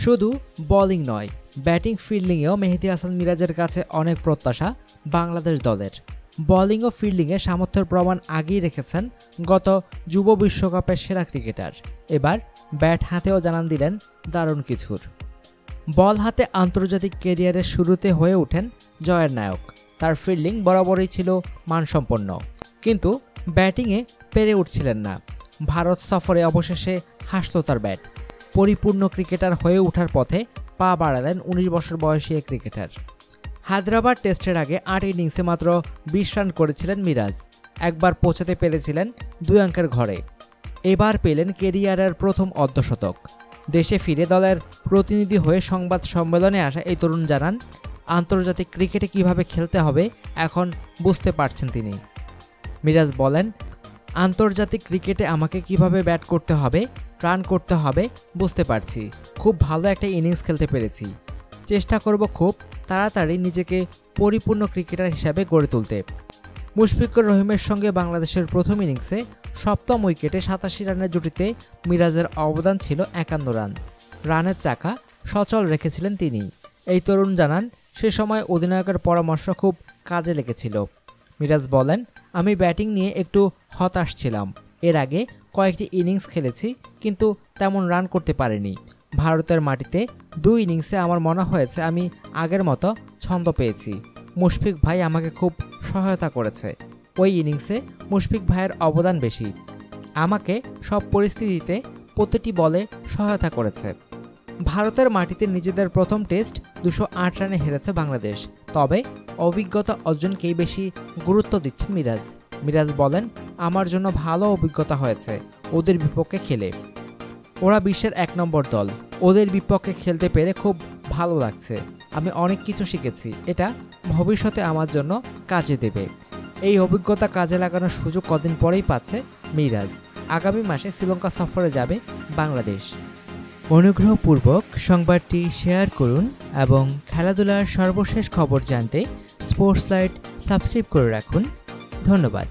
শুধু বোলিং নয়, ব্যাটিং ফিল্ডিংয়েও মেহেদী হাসান মিরাজের কাছে অনেক প্রত্যাশা বাংলাদেশ দলের। বোলিং ও ফিল্ডিংয়ে সামর্থ্যের প্রমাণ আগেই রেখেছেন গত যুব বিশ্বকাপের সেরা ক্রিকেটার। এবার ব্যাট হাতেও জানান দিলেন দারুণ কিছুর। বল হাতে আন্তর্জাতিক ক্যারিয়ারের শুরুতে হয়ে ওঠেন জয়ের নায়ক। তার ফিল্ডিং বরাবরই ছিল মানসম্পন্ন, কিন্তু ব্যাটিংয়ে পেরে উঠছিলেন না। ভারত সফরে অবশেষে হাসল তার ব্যাট। পরিপূর্ণ ক্রিকেটার হয়ে ওঠার পথে পা বাড়ালেন ১৯ বছর বয়সী এক ক্রিকেটার। হায়দ্রাবাদ টেস্টের আগে ৮ ইনিংসে মাত্র ২০ রান করেছিলেন মিরাজ। একবার পৌঁছাতে পেরেছিলেন ২ অঙ্কের ঘরে। এবার পেলেন ক্যারিয়ারের প্রথম অর্ধশতক। দেশে ফিরে দলের প্রতিনিধি হয়ে সংবাদ সম্মেলনে আসা এই তরুণ জানান, আন্তর্জাতিক ক্রিকেটে কিভাবে খেলতে হবে এখন বুঝতে পারছেন তিনি। মিরাজ বলেন, আন্তর্জাতিক ক্রিকেটে আমাকে কিভাবে ব্যাট করতে হবে, রান করতে হবে বুঝতে পারছি। খুব ভালো একটা ইনিংস খেলতে পেরেছি। চেষ্টা করব খুব তাড়াতাড়ি নিজেকে পরিপূর্ণ ক্রিকেটার হিসাবে গড়ে তুলতে। মুশফিকুর রহিমের সঙ্গে বাংলাদেশের প্রথম ইনিংসে ৭ম উইকেটে ৮৭ রানের জুটিতে মিরাজের অবদান ছিল ৫১ রান। রানের চাকা সচল রেখেছিলেন তিনি। এই তরুণ জানান, সে সময় অধিনায়কের পরামর্শ খুব কাজে লেগেছিল। মিরাজ বলেন, আমি ব্যাটিং নিয়ে একটু হতাশ ছিলাম। এর আগে কয়েকটি ইনিংস খেলেছি, কিন্তু তেমন রান করতে পারিনি। ভারতের মাটিতে ২ ইনিংসে আমার মনে হয়েছে আমি আগের মতো ছন্দ পেয়েছি। মুশফিক ভাই আমাকে খুব সহায়তা করেছে। ওই ইনিংসে মুশফিক ভাইয়ের অবদান বেশি। আমাকে সব পরিস্থিতিতে প্রতিটি বলে সহায়তা করেছে। ভারতের মাটিতে নিজেদের প্রথম টেস্ট ২০৮ রানে হেরেছে বাংলাদেশ। তবে অভিজ্ঞতা অর্জনকেই বেশি গুরুত্ব দিচ্ছেন মিরাজ। মিরাজ বলেন, আমার জন্য ভালো অভিজ্ঞতা হয়েছে ওদের বিপক্ষে খেলে। ওরা বিশ্বের ১ নম্বর দল। ওদের বিপক্ষে খেলতে পেরে খুব ভালো লাগছে। আমি অনেক কিছু শিখেছি। এটা ভবিষ্যতে আমার জন্য কাজে দেবে। এই অভিজ্ঞতা কাজে লাগানোর সুযোগ কদিন পরেই পাচ্ছে মিরাজ। আগামী মাসে শ্রীলঙ্কা সফরে যাবে বাংলাদেশ। অনুগ্রহপূর্বক সংবাদটি শেয়ার করুন এবং খেলাধুলার সর্বশেষ খবর জানতে স্পোর্টস লাইট সাবস্ক্রাইব করে রাখুন। ধন্যবাদ।